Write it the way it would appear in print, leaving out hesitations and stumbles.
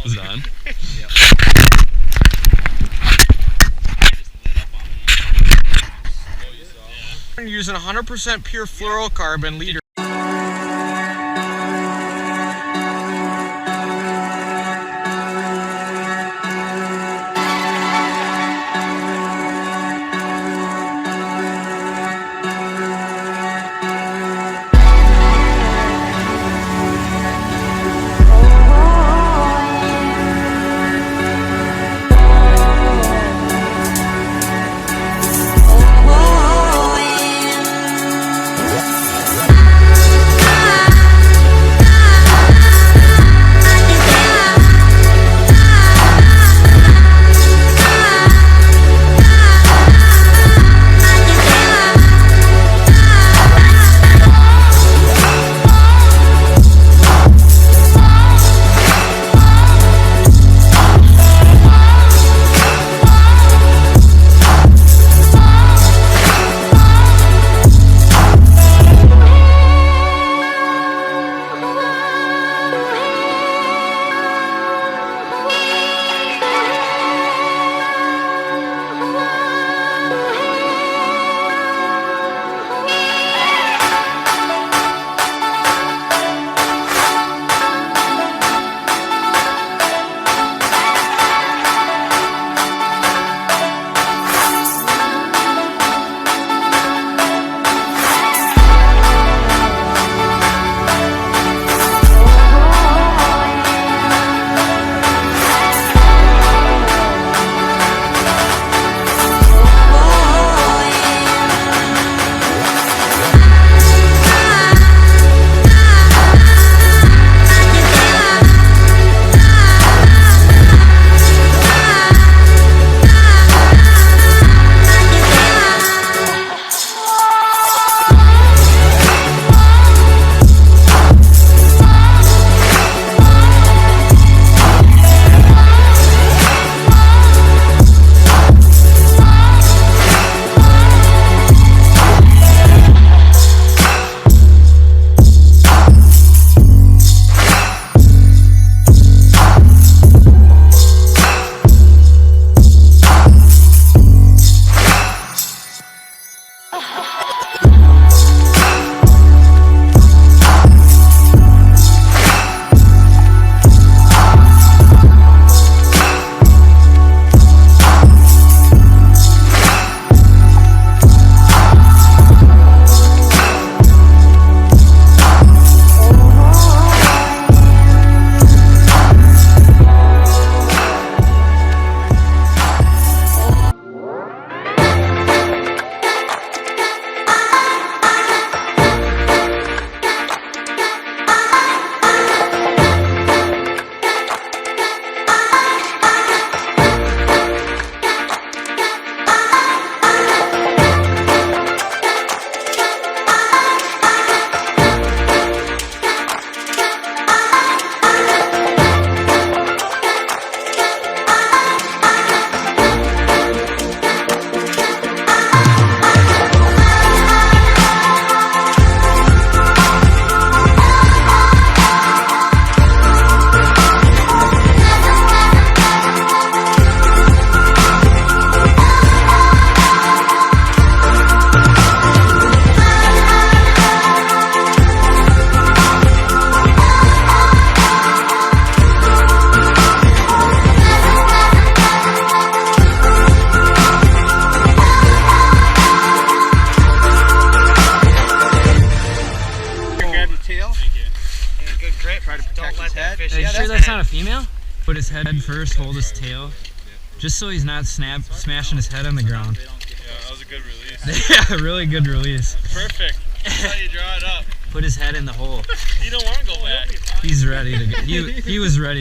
Was on? Yep. Using 100% pure fluorocarbon leader. Are you sure that's not a female? Put his head first, hold his tail, just so he's not smashing his head on the ground. Yeah, that was a good release. Yeah, really good release. Perfect. That's how you draw it up. Put his head in the hole. You don't want to go back. He's ready to go. He was ready.